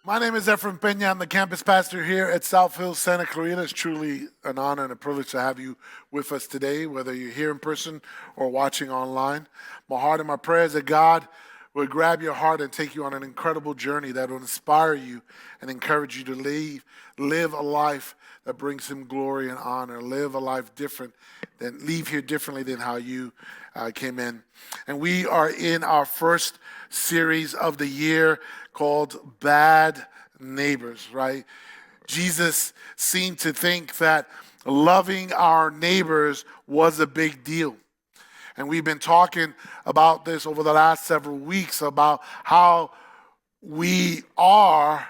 My name is Efren Peña. I'm the campus pastor here at South Hills, Santa Clarita. It's truly an honor and a privilege to have you with us today, whether you're here in person or watching online. My heart and my prayer is that God would grab your heart and take you on an incredible journey that will inspire you and encourage you to live a life that brings Him glory and honor. Live a life leave here differently than how you came in. And we are in our first series of the year called Bad Neighbors, right? Jesus seemed to think that loving our neighbors was a big deal. And we've been talking about this over the last several weeks about how we are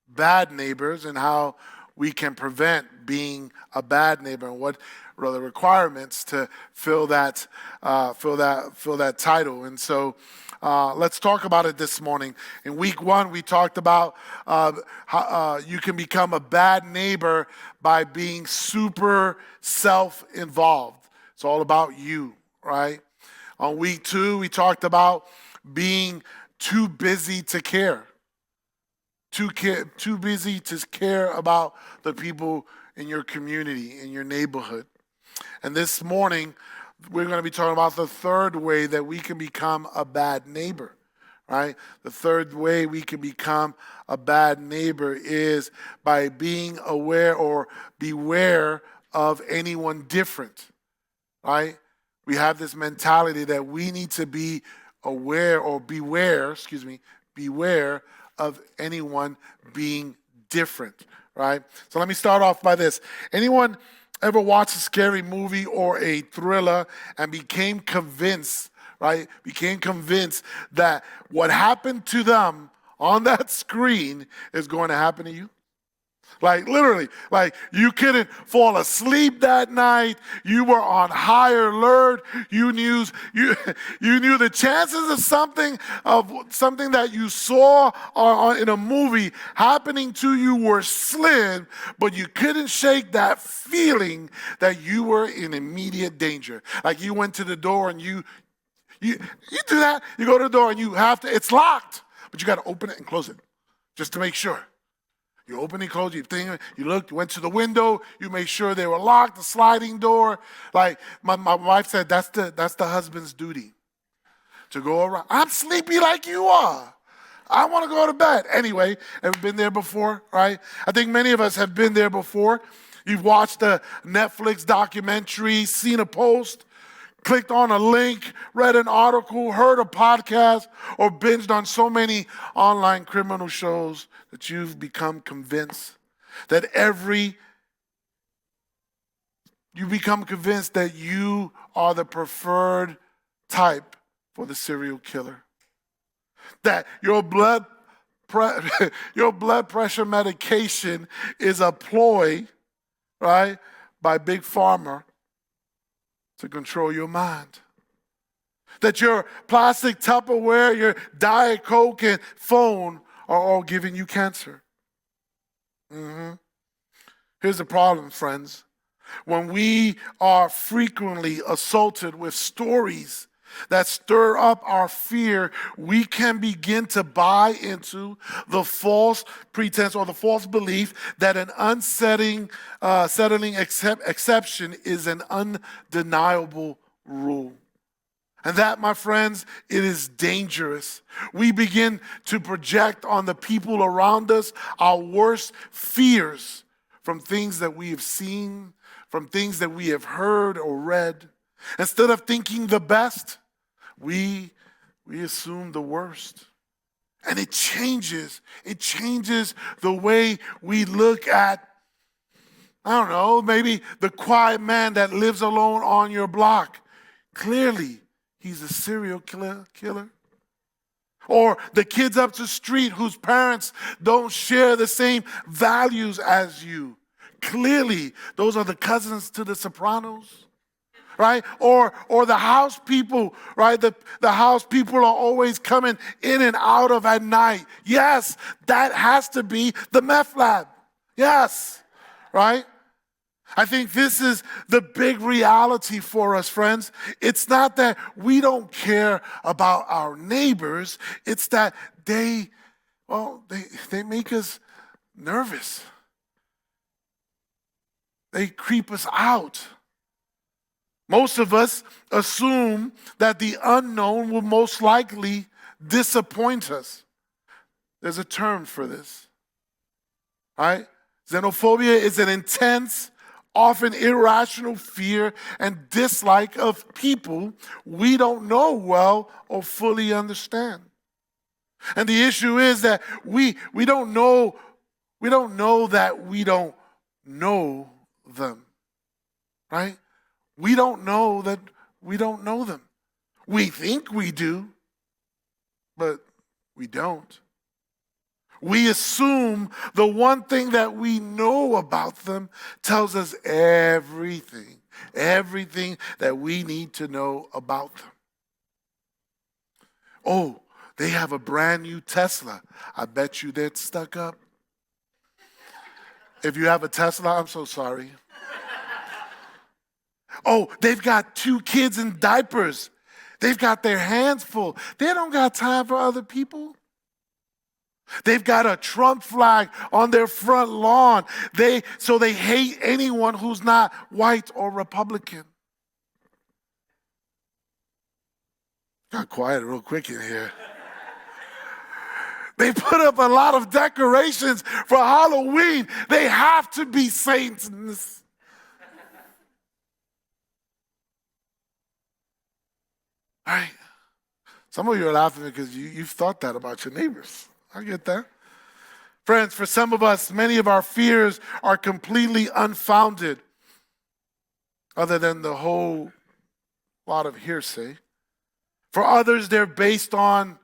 bad neighbors and how we can prevent being a bad neighbor and what are the requirements to fill that title. And so let's talk about it this morning. In week one, we talked about how you can become a bad neighbor by being super self-involved. It's all about you, right? On week two, we talked about being too busy to care. Too busy to care about the people in your community, in your neighborhood. And this morning, we're going to be talking about the third way that we can become a bad neighbor, right? The third way we can become a bad neighbor is by being aware or beware of anyone different, right? We have this mentality that we need to be beware of anyone being different, right? So let me start off by this. Anyone ever watched a scary movie or a thriller and became convinced that what happened to them on that screen is going to happen to you? Like literally, like you couldn't fall asleep that night. You were on high alert. You knew the chances of something that you saw in a movie happening to you were slim, but you couldn't shake that feeling that you were in immediate danger. Like you went to the door and you do that. You go to the door and it's locked, but you got to open it and close it just to make sure. You open and close, you looked, you went to the window, you made sure they were locked, the sliding door. Like my wife said, that's the husband's duty, to go around. I'm sleepy like you are. I want to go to bed. Anyway, ever been there before, right? I think many of us have been there before. You've watched a Netflix documentary, seen a post, clicked on a link, read an article, heard a podcast, or binged on so many online criminal shows that you've become convinced that you are the preferred type for the serial killer. That your blood pressure medication is a ploy, right, by Big Pharma to control your mind. That your plastic Tupperware, your Diet Coke, and phone are all giving you cancer. Here's the problem, friends. When we are frequently assaulted with stories that stir up our fear, we can begin to buy into the false pretense or the false belief that an unsettling exception is an undeniable rule. And that, my friends, it is dangerous. We begin to project on the people around us our worst fears from things that we have seen, from things that we have heard or read. Instead of thinking the best, we assume the worst. And it changes the way we look at, I don't know, maybe the quiet man that lives alone on your block. Clearly, he's a serial killer. Or the kids up the street whose parents don't share the same values as you. Clearly, those are the cousins to the Sopranos. Right? Or the house people, right? The house people are always coming in and out of at night. Yes, that has to be the meth lab. Yes, right? I think this is the big reality for us, friends. It's not that we don't care about our neighbors. It's that Well, they make us nervous. They creep us out. Most of us assume that the unknown will most likely disappoint us. There's a term for this, right? Xenophobia is an intense, often irrational fear and dislike of people we don't know well or fully understand. And the issue is that we don't know that we don't know them, right? We don't know that we don't know them. We think we do, but we don't. We assume the one thing that we know about them tells us everything that we need to know about them. Oh, they have a brand new Tesla. I bet you they're stuck up. If you have a Tesla, I'm so sorry. Oh, they've got 2 kids in diapers. They've got their hands full. They don't got time for other people. They've got a Trump flag on their front lawn. So they hate anyone who's not white or Republican. Got quiet real quick in here. They put up a lot of decorations for Halloween. They have to be Satanists. Right? Some of you are laughing because you've thought that about your neighbors. I get that. Friends, for some of us, many of our fears are completely unfounded, other than the whole lot of hearsay. For others, they're based on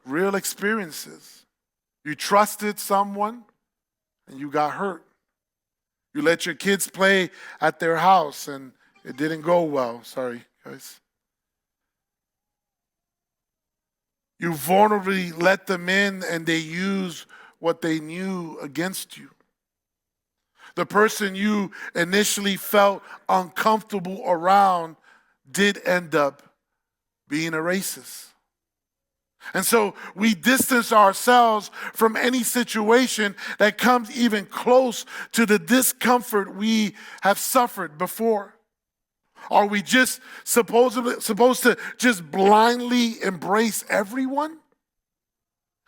real experiences. You trusted someone and you got hurt. You let your kids play at their house and it didn't go well. Sorry, guys. You vulnerably let them in and they use what they knew against you. The person you initially felt uncomfortable around did end up being a racist. And so we distance ourselves from any situation that comes even close to the discomfort we have suffered before. Are we just supposed to just blindly embrace everyone?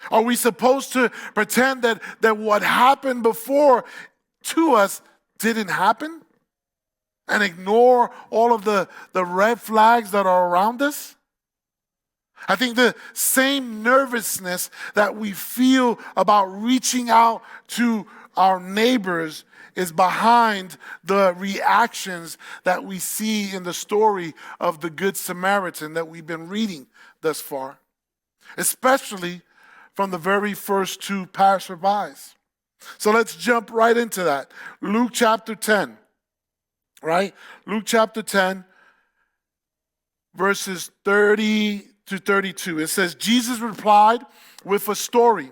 Are we supposed to pretend that what happened before to us didn't happen? And ignore all of the red flags that are around us? I think the same nervousness that we feel about reaching out to our neighbors is behind the reactions that we see in the story of the Good Samaritan that we've been reading thus far, especially from the very first 2 passerbys. So let's jump right into that. Luke chapter 10, right? Luke chapter 10, verses 30 to 32. It says, Jesus replied with a story.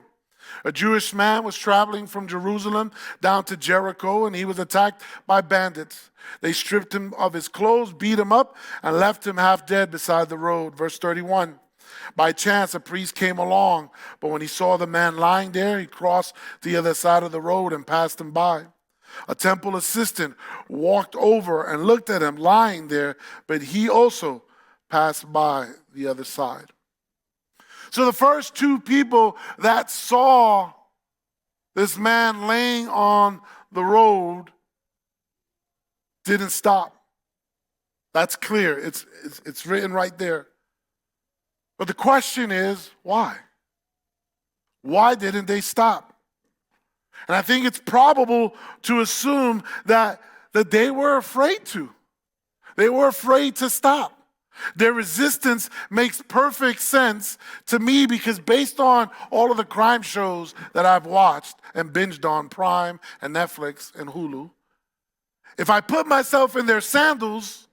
A Jewish man was traveling from Jerusalem down to Jericho, and he was attacked by bandits. They stripped him of his clothes, beat him up, and left him half dead beside the road. Verse 31. By chance, a priest came along, but when he saw the man lying there, he crossed to the other side of the road and passed him by. A temple assistant walked over and looked at him lying there, but he also passed by the other side. So the first 2 people that saw this man laying on the road didn't stop. That's clear. It's written right there. But the question is, why? Why didn't they stop? And I think it's probable to assume that they were afraid to. They were afraid to stop. Their resistance makes perfect sense to me because based on all of the crime shows that I've watched and binged on Prime and Netflix and Hulu, if I put myself in their sandals,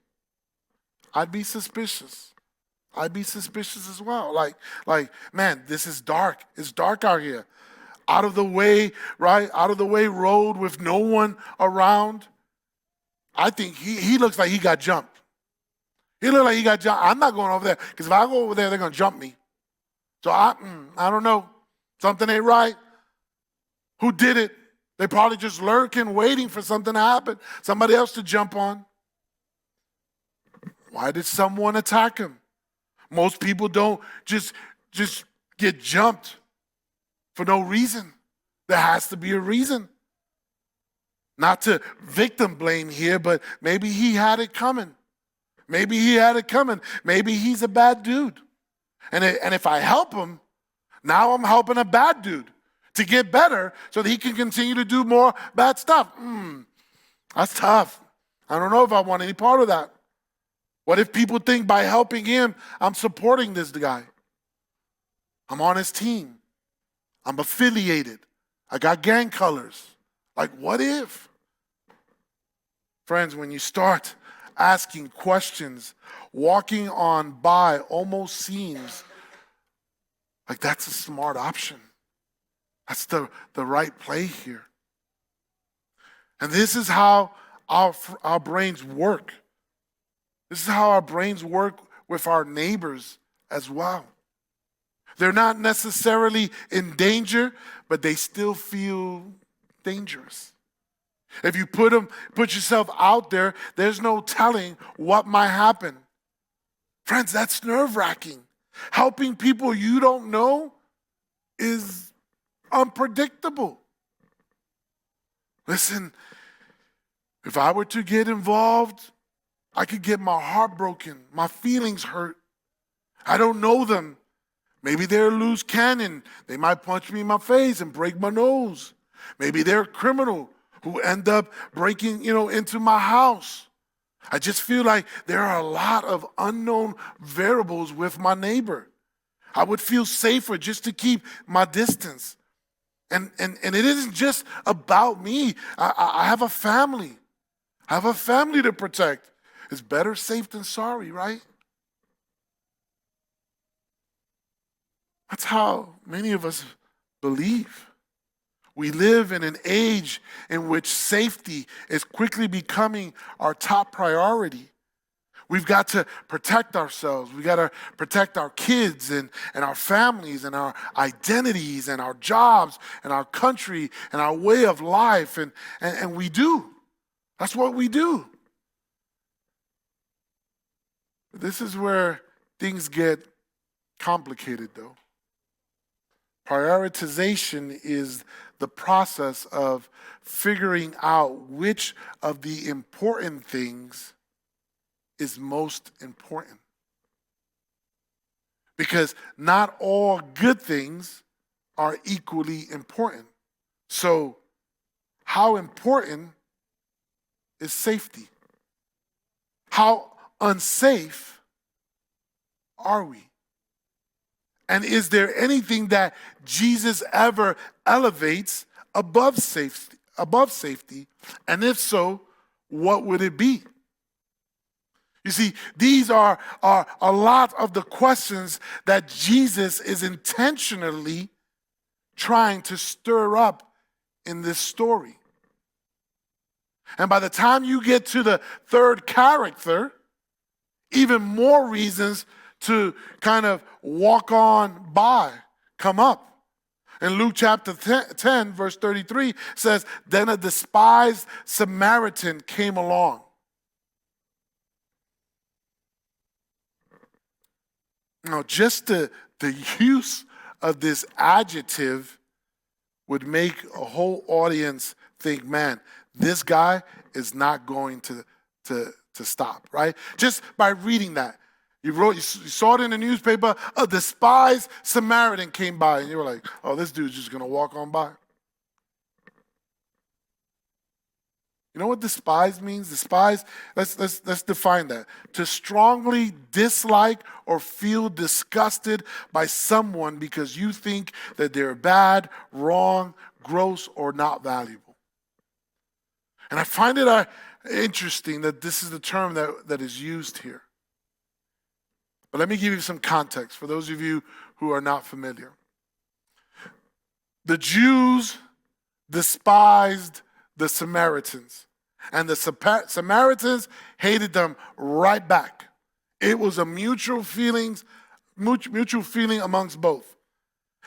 I'd be suspicious. I'd be suspicious as well. Like, man, this is dark. It's dark out here. Out of the way, right? Out of the way road with no one around. I think he looks like he got jumped. He looked like he got jumped. I'm not going over there because if I go over there, they're going to jump me. So I don't know. Something ain't right. who did it. They probably just lurking, waiting for something to happen, somebody else to jump on. Why did someone attack him? Most people don't just get jumped for no reason. There has to be a reason. Not to victim blame here, but maybe he had it coming. Maybe he had it coming. Maybe he's a bad dude. And if I help him, now I'm helping a bad dude to get better so that he can continue to do more bad stuff. That's tough. I don't know if I want any part of that. What if people think by helping him, I'm supporting this guy? I'm on his team. I'm affiliated. I got gang colors. Like, what if? Friends, when you start asking questions, walking on by almost seems like that's a smart option. That's the right play here. And this is how our brains work. This is how our brains work with our neighbors as well. They're not necessarily in danger, but they still feel dangerous. If you put yourself out there, there's no telling what might happen. Friends, that's nerve-wracking. Helping people you don't know is unpredictable. Listen, if I were to get involved, I could get my heart broken, my feelings hurt. I don't know them. Maybe they're a loose cannon. They might punch me in my face and break my nose. Maybe they're a criminal who end up breaking, into my house. I just feel like there are a lot of unknown variables with my neighbor. I would feel safer just to keep my distance. And it isn't just about me. I have a family. I have a family to protect. It's better safe than sorry, right? That's how many of us believe. We live in an age in which safety is quickly becoming our top priority. We've got to protect ourselves. We've got to protect our kids and our families and our identities and our jobs and our country and our way of life. And we do. That's what we do. This is where things get complicated, though. Prioritization is the process of figuring out which of the important things is most important. Because not all good things are equally important. So, how important is safety? How unsafe are we? And is there anything that Jesus ever elevates above safety? And if so, what would it be? You see, these are a lot of the questions that Jesus is intentionally trying to stir up in this story. And by the time you get to the third character, even more reasons to kind of walk on by come up. In Luke chapter 10, verse 33 says, then a despised Samaritan came along. Now, just the use of this adjective would make a whole audience think, man, this guy is not going to stop, right? Just by reading that. You saw it in the newspaper, a despised Samaritan came by, and you were like, oh, this dude's just going to walk on by. You know what despise means? Despise, let's define that. To strongly dislike or feel disgusted by someone because you think that they're bad, wrong, gross, or not valuable. And I find it interesting that this is the term that is used here. But let me give you some context for those of you who are not familiar. The Jews despised the Samaritans, and the Samaritans hated them right back. It was a mutual feeling amongst both.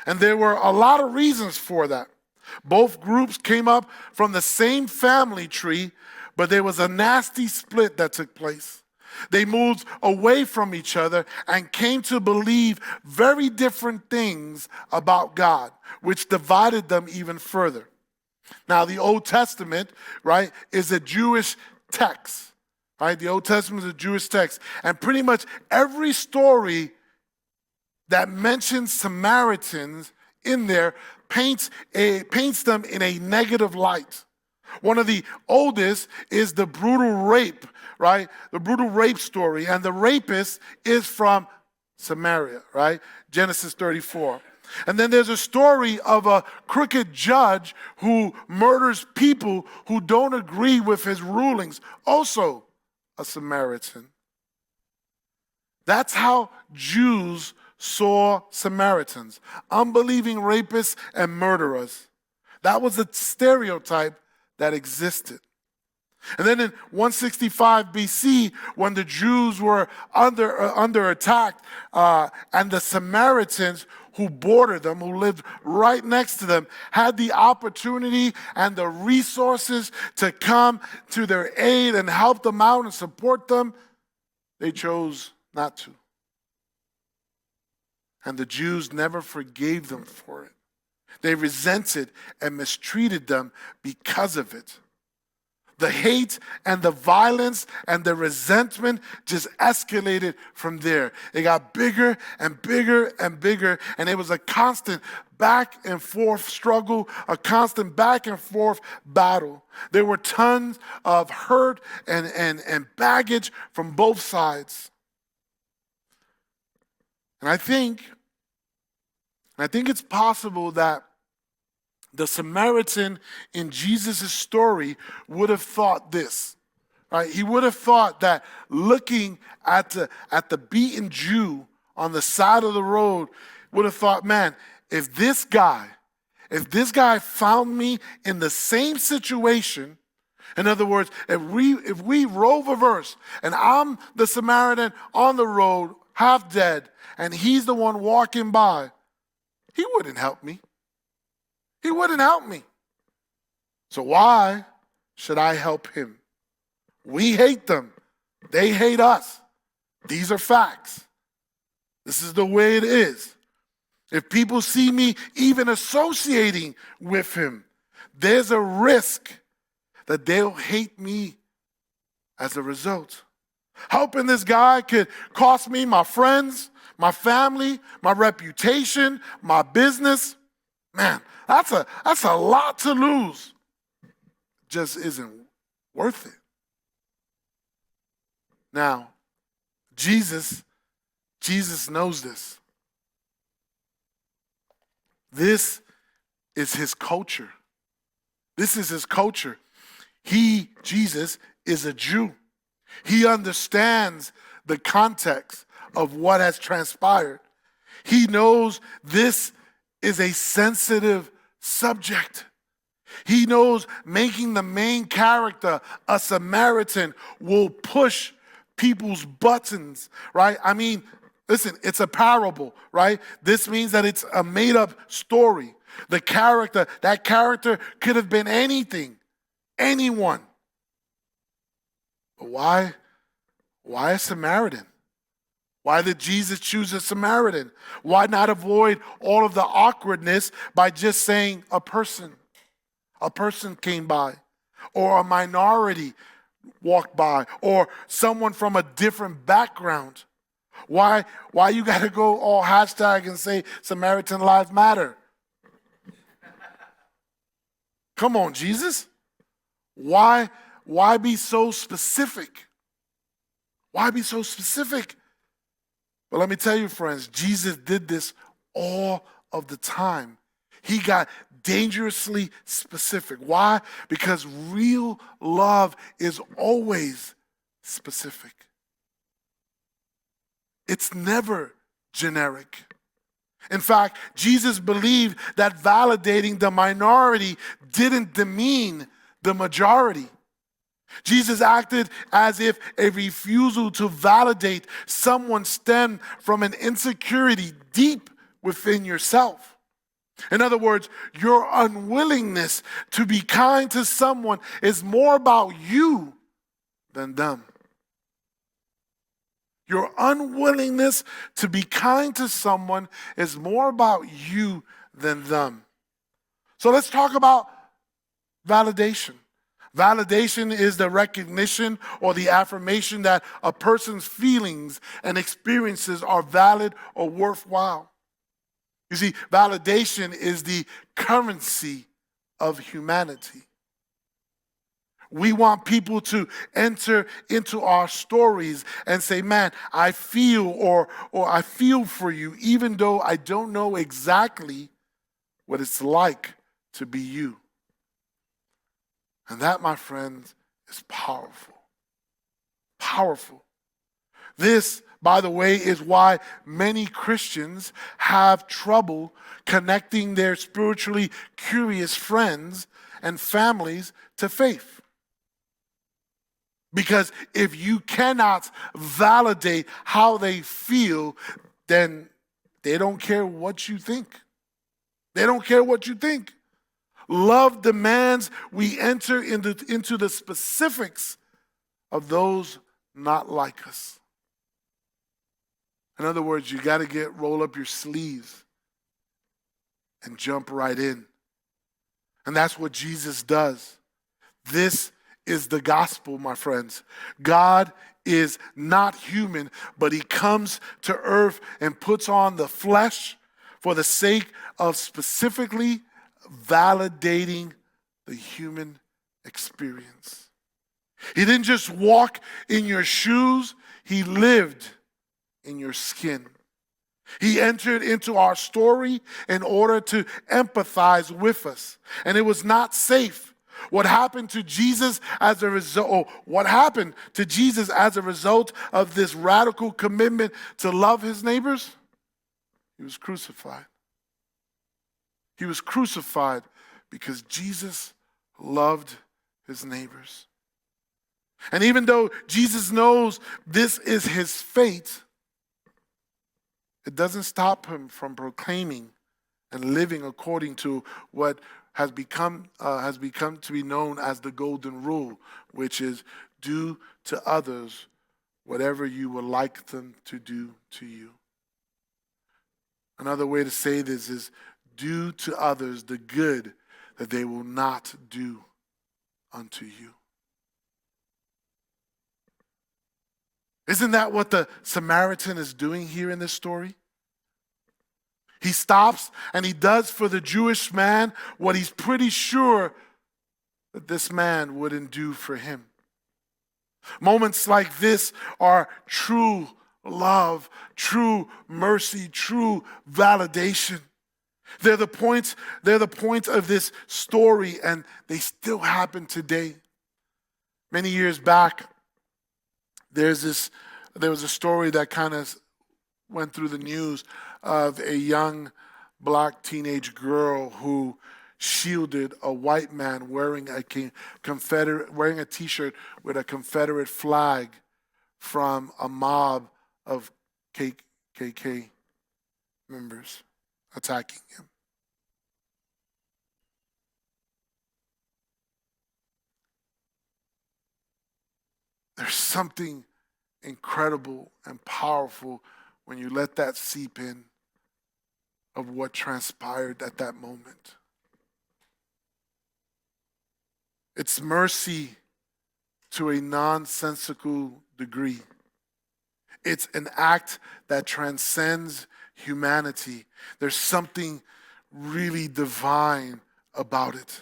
And there were a lot of reasons for that. Both groups came up from the same family tree, but there was a nasty split that took place. They moved away from each other and came to believe very different things about God, which divided them even further. Now, the Old Testament, right, is a Jewish text, right? The Old Testament is a Jewish text. And pretty much every story that mentions Samaritans in there paints them in a negative light. One of the oldest is the brutal rape, right? The brutal rape story. And the rapist is from Samaria, right? Genesis 34. And then there's a story of a crooked judge who murders people who don't agree with his rulings, also a Samaritan. That's how Jews saw Samaritans, unbelieving rapists and murderers. That was the stereotype that existed. And then in 165 BC, when the Jews were under attack, and the Samaritans who bordered them, who lived right next to them, had the opportunity and the resources to come to their aid and help them out and support them, they chose not to. And the Jews never forgave them for it. They resented and mistreated them because of it. The hate and the violence and the resentment just escalated from there. It got bigger and bigger and bigger, and it was a constant back and forth struggle, a constant back and forth battle. There were tons of hurt and baggage from both sides. And I think it's possible that the Samaritan in Jesus' story would have thought this, right? He would have thought that looking at the beaten Jew on the side of the road, would have thought, man, if this guy found me in the same situation, in other words, if we role reverse and I'm the Samaritan on the road, half dead, and he's the one walking by, he wouldn't help me. He wouldn't help me. So why should I help him? We hate them. They hate us. These are facts. This is the way it is. If people see me even associating with him, there's a risk that they'll hate me as a result. Helping this guy could cost me my friends, my family, my reputation, my business. Man, that's a lot to lose. Just isn't worth it. Now, Jesus knows this. This is his culture. This is his culture. He, Jesus, is a Jew. He understands the context of what has transpired. He knows this is a sensitive subject. He knows making the main character a Samaritan will push people's buttons, right? I mean, listen, it's a parable, right? This means that it's a made-up story. That character could have been anything, anyone. But why a Samaritan? Why did Jesus choose a Samaritan? Why not avoid all of the awkwardness by just saying a person? A person came by, or a minority walked by, or someone from a different background. Why you got to go all hashtag and say Samaritan Lives Matter? Come on, Jesus. Why be so specific? Why be so specific? But let me tell you, friends, Jesus did this all of the time. He got dangerously specific. Why? Because real love is always specific. It's never generic. In fact, Jesus believed that validating the minority didn't demean the majority. Jesus acted as if a refusal to validate someone stemmed from an insecurity deep within yourself. In other words, your unwillingness to be kind to someone is more about you than them. Your unwillingness to be kind to someone is more about you than them. So let's talk about validation. Validation is the recognition or the affirmation that a person's feelings and experiences are valid or worthwhile. You see, validation is the currency of humanity. We want people to enter into our stories and say, man, I feel or I feel for you, even though I don't know exactly what it's like to be you. And that, my friends, is powerful. Powerful. This, by the way, is why many Christians have trouble connecting their spiritually curious friends and families to faith. Because if you cannot validate how they feel, then they don't care what you think. They don't care what you think. Love demands we enter into the specifics of those not like us. In other words, you got to roll up your sleeves and jump right in. And that's what Jesus does. This is the gospel, my friends. God is not human, but he comes to earth and puts on the flesh for the sake of specifically validating the human experience. He didn't just walk in your shoes, he lived in your skin. He entered into our story in order to empathize with us. And it was not safe. What happened to Jesus as a result of this radical commitment to love his neighbors? He was crucified. He was crucified because Jesus loved his neighbors. And even though Jesus knows this is his fate, it doesn't stop him from proclaiming and living according to what has become to be known as the golden rule, which is do to others whatever you would like them to do to you. Another way to say this is do to others the good that they will not do unto you. Isn't that what the Samaritan is doing here in this story? He stops and he does for the Jewish man what he's pretty sure that this man wouldn't do for him. Moments like this are true love, true mercy, true validation. They're the point of this story, and they still happen today. Many years back, there was a story that kind of went through the news of a young black teenage girl who shielded a white man wearing a T-shirt with a Confederate flag from a mob of KKK members attacking him. There's something incredible and powerful when you let that seep in of what transpired at that moment. It's mercy to a nonsensical degree. It's an act that transcends humanity. There's something really divine about it.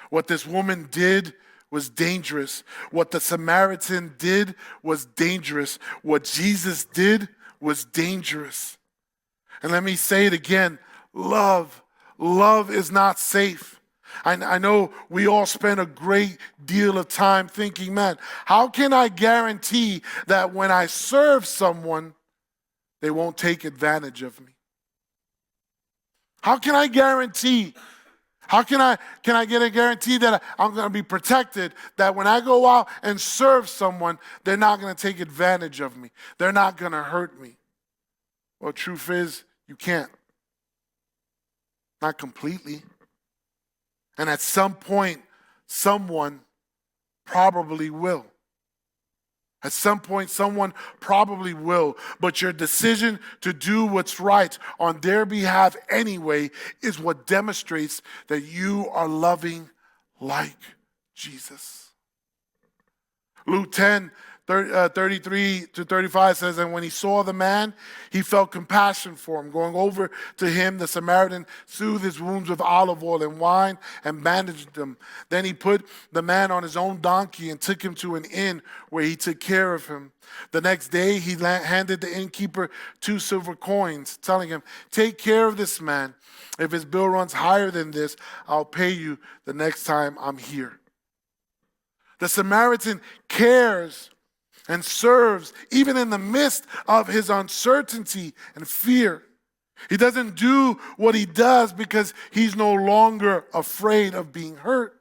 What this woman did was dangerous. What the Samaritan did was dangerous. What Jesus did was dangerous. And let me say it again, love is not safe. I know we all spend a great deal of time thinking, man, how can I guarantee that when I serve someone, they won't take advantage of me? How can I guarantee? Can I get a guarantee that I'm going to be protected, that when I go out and serve someone, they're not going to take advantage of me? They're not going to hurt me. Well, truth is, you can't. not completely. And at some point, someone probably will. At some point, someone probably will. But your decision to do what's right on their behalf anyway is what demonstrates that you are loving like Jesus. Luke 10, 33 to 35 says, and when he saw the man, he felt compassion for him. Going over to him, the Samaritan soothed his wounds with olive oil and wine and bandaged them. Then he put the man on his own donkey and took him to an inn where he took care of him. The next day, he handed the innkeeper 2 silver coins, telling him, take care of this man. If his bill runs higher than this, I'll pay you the next time I'm here. The Samaritan cares and serves even in the midst of his uncertainty and fear. He doesn't do what he does because he's no longer afraid of being hurt.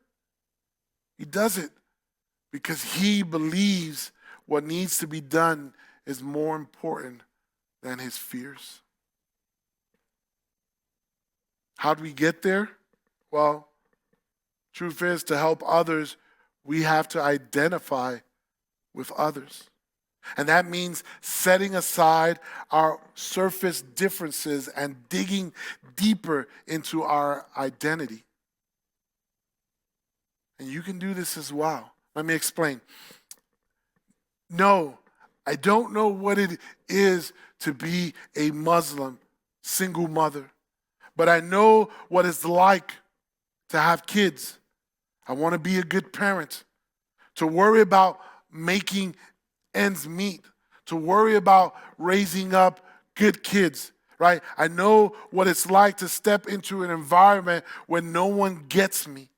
He does it because he believes what needs to be done is more important than his fears. How do we get there? Well, truth is, to help others, we have to identify with others. And that means setting aside our surface differences and digging deeper into our identity. And you can do this as well. Let me explain. No, I don't know what it is to be a Muslim single mother, but I know what it's like to have kids. I want to be a good parent, to worry about making ends meet, to worry about raising up good kids, right? I know what it's like to step into an environment where no one gets me.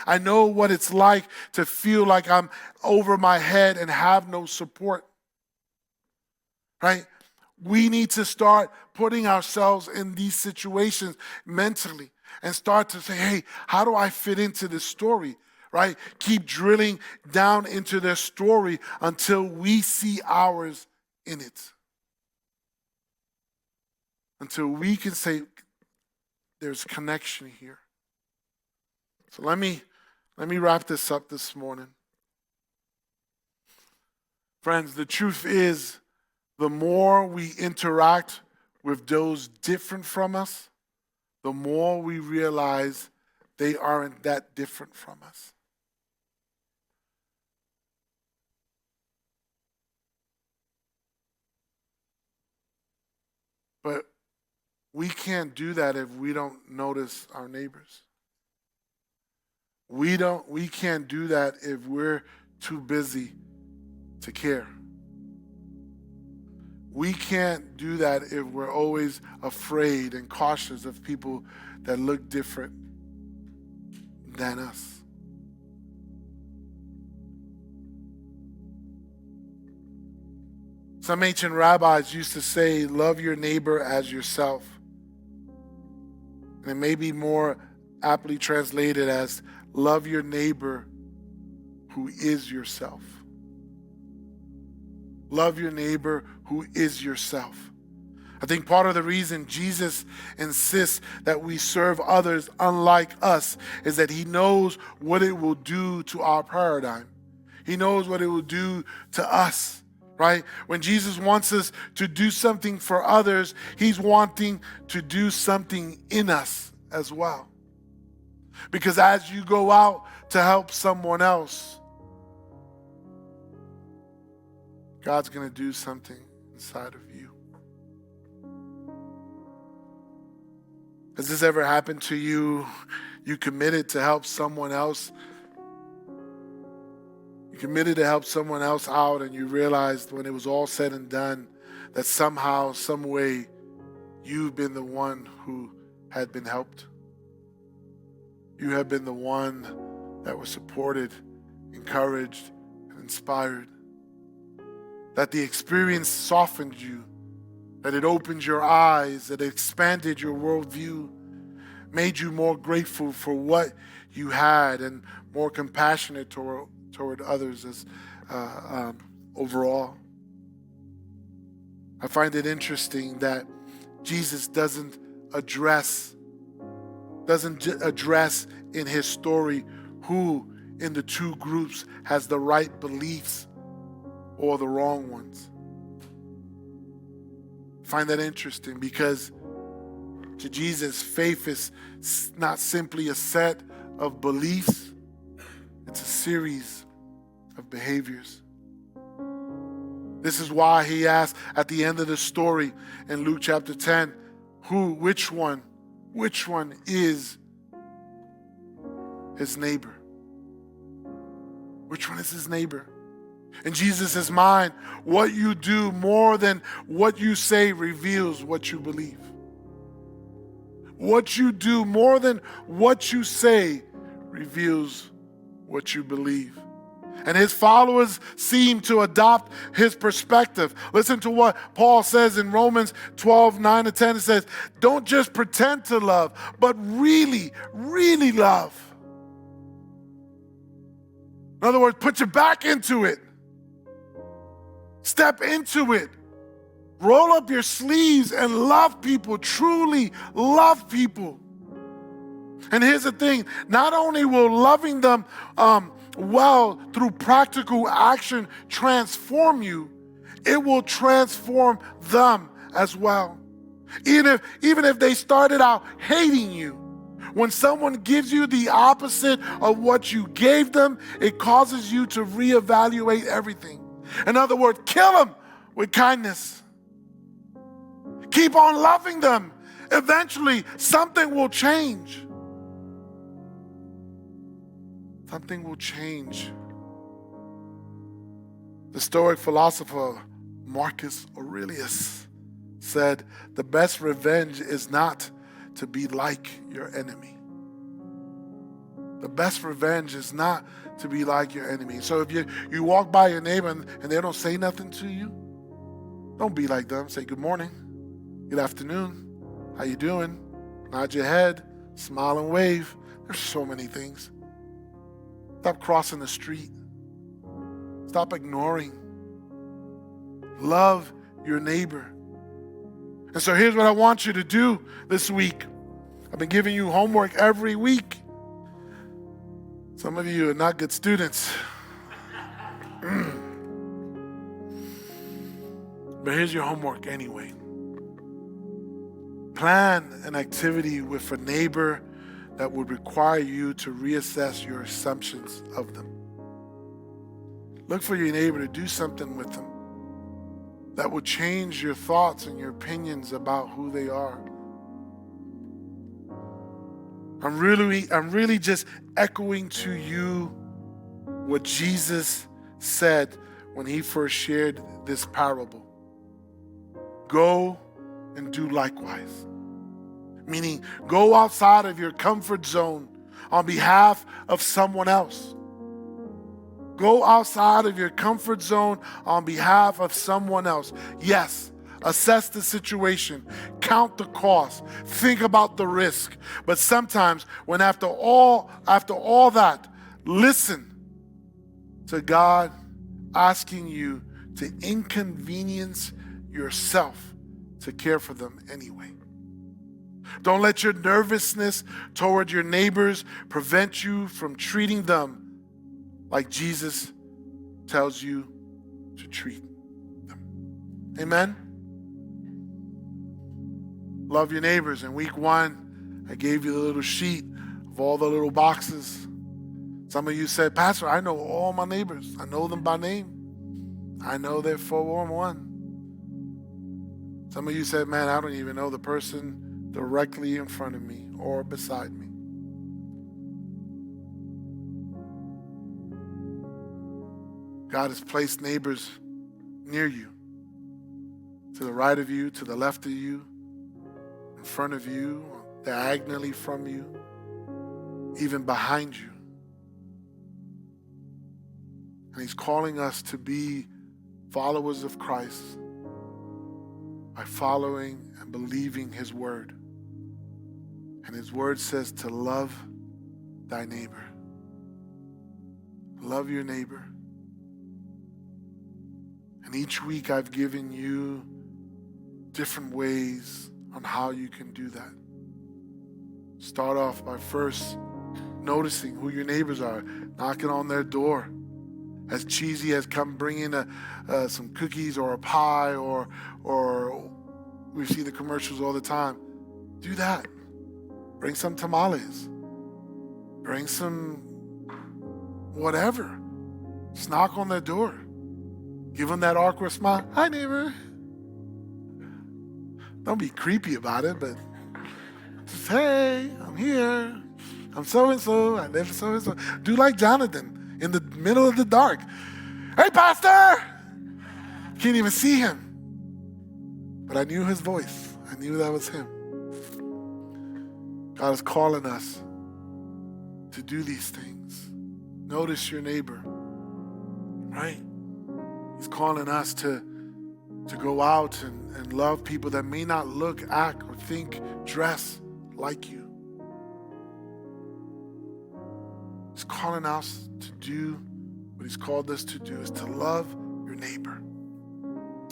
I know what it's like to feel like I'm over my head and have no support, right? We need to start putting ourselves in these situations mentally and start to say, hey, how do I fit into this story? Right? Keep drilling down into their story until we see ours in it. Until we can say there's connection here. So let me wrap this up this morning. Friends, the truth is, the more we interact with those different from us, the more we realize they aren't that different from us. But we can't do that if we don't notice our neighbors. We can't do that if we're too busy to care. We can't do that if we're always afraid and cautious of people that look different than us. Some ancient rabbis used to say, love your neighbor as yourself. And it may be more aptly translated as, love your neighbor who is yourself. Love your neighbor who is yourself. I think part of the reason Jesus insists that we serve others unlike us is that he knows what it will do to our paradigm. He knows what it will do to us. Right? When Jesus wants us to do something for others, he's wanting to do something in us as well. Because as you go out to help someone else, God's going to do something inside of you. Has this ever happened to you? You committed to help someone else. You committed to help someone else out, and you realized when it was all said and done that somehow, some way, you've been the one who had been helped. You have been the one that was supported, encouraged, and inspired. That the experience softened you, that it opened your eyes, that it expanded your worldview, made you more grateful for what you had and more compassionate toward others as overall. I find it interesting that Jesus doesn't address doesn't address in his story who in the two groups has the right beliefs or the wrong ones. I find that interesting because to Jesus, faith is not simply a set of beliefs, it's a series of behaviors. This is why he asked at the end of the story in Luke chapter 10, which one is his neighbor? Which one is his neighbor? In Jesus' mind, what you do more than what you say reveals what you believe. What you do more than what you say reveals what you believe. And his followers seem to adopt his perspective. Listen to what Paul says in Romans 12, 9-10. It says, don't just pretend to love, but really, really love. In other words, put your back into it. Step into it. Roll up your sleeves and love people, truly love people. And here's the thing, not only will loving them well through practical action transform you, it will transform them as well. Even if they started out hating you, when someone gives you the opposite of what you gave them, it causes you to reevaluate everything. In other words, kill them with kindness. Keep on loving them. Eventually, something will change. Something will change. The Stoic philosopher Marcus Aurelius said, the best revenge is not to be like your enemy. The best revenge is not to be like your enemy. So if you walk by your neighbor and they don't say nothing to you, don't be like them. Say good morning, good afternoon, how you doing? Nod your head, smile and wave. There's so many things. Stop crossing the street. Stop ignoring. Love your neighbor. And so here's what I want you to do this week. I've been giving you homework every week. Some of you are not good students. But here's your homework anyway. Plan an activity with a neighbor that would require you to reassess your assumptions of them. Look for your neighbor to do something with them that will change your thoughts and your opinions about who they are. I'm really just echoing to you what Jesus said when he first shared this parable. Go and do likewise. Meaning, go outside of your comfort zone on behalf of someone else. Go outside of your comfort zone on behalf of someone else. Yes, assess the situation, count the cost, think about the risk. But sometimes, when after all that, listen to God asking you to inconvenience yourself to care for them anyway. Don't let your nervousness toward your neighbors prevent you from treating them like Jesus tells you to treat them. Amen? Love your neighbors. In week 1, I gave you the little sheet of all the little boxes. Some of you said, Pastor, I know all my neighbors. I know them by name. I know their 411. Some of you said, man, I don't even know the person directly in front of me or beside me. God has placed neighbors near you, to the right of you, to the left of you, in front of you, diagonally from you, even behind you. And he's calling us to be followers of Christ by following and believing his word. And his word says to love thy neighbor. Love your neighbor. And each week I've given you different ways on how you can do that. Start off by first noticing who your neighbors are, knocking on their door. As cheesy as come bringing some cookies or a pie or we see the commercials all the time. Do that. Bring some tamales. Bring some whatever. Just knock on their door. Give them that awkward smile. Hi, neighbor. Don't be creepy about it, but just, hey, I'm here. I'm so-and-so. I live so-and-so. Do like Jonathan in the middle of the dark. Hey, pastor! Can't even see him. But I knew his voice. I knew that was him. God is calling us to do these things. Notice your neighbor, right? He's calling us to go out and love people that may not look, act, or think, dress like you. He's calling us to do what he's called us to do, is to love your neighbor.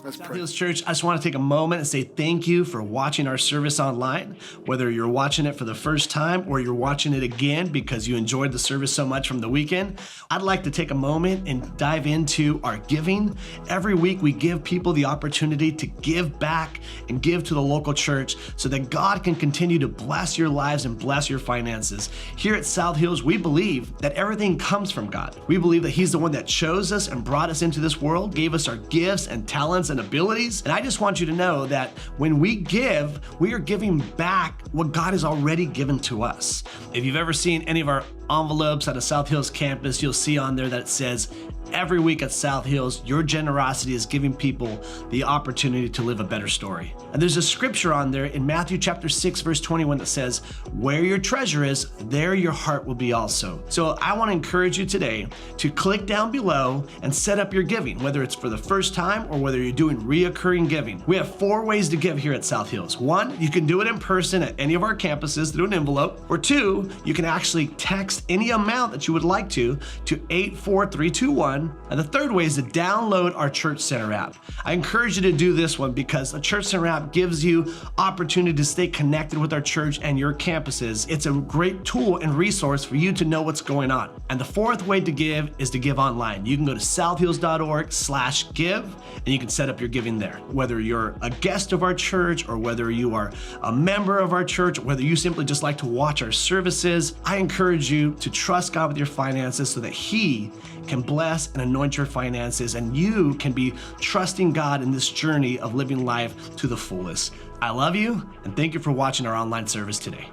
Let's pray. South Hills Church, I just want to take a moment and say thank you for watching our service online. Whether you're watching it for the first time or you're watching it again because you enjoyed the service so much from the weekend, I'd like to take a moment and dive into our giving. Every week we give people the opportunity to give back and give to the local church so that God can continue to bless your lives and bless your finances. Here at South Hills, we believe that everything comes from God. We believe that He's the one that chose us and brought us into this world, gave us our gifts and talents and abilities. And I just want you to know that when we give, we are giving back what God has already given to us. If you've ever seen any of our envelopes at a South Hills campus, you'll see on there that it says, every week at South Hills, your generosity is giving people the opportunity to live a better story. And there's a scripture on there in Matthew chapter 6, verse 21 that says, where your treasure is, there your heart will be also. So I want to encourage you today to click down below and set up your giving, whether it's for the first time or whether you're doing reoccurring giving. We have 4 ways to give here at South Hills. 1, you can do it in person at any of our campuses through an envelope. Or 2, you can actually text any amount that you would like to 84321. And the 3rd way is to download our Church Center app. I encourage you to do this one because the Church Center app gives you opportunity to stay connected with our church and your campuses. It's a great tool and resource for you to know what's going on. And the 4th way to give is to give online. You can go to southhills.org/give and you can set up your giving there. Whether you're a guest of our church or whether you are a member of our church, or whether you simply just like to watch our services, I encourage you to trust God with your finances so that He can bless and anoint your finances and you can be trusting God in this journey of living life to the fullest. I love you and thank you for watching our online service today.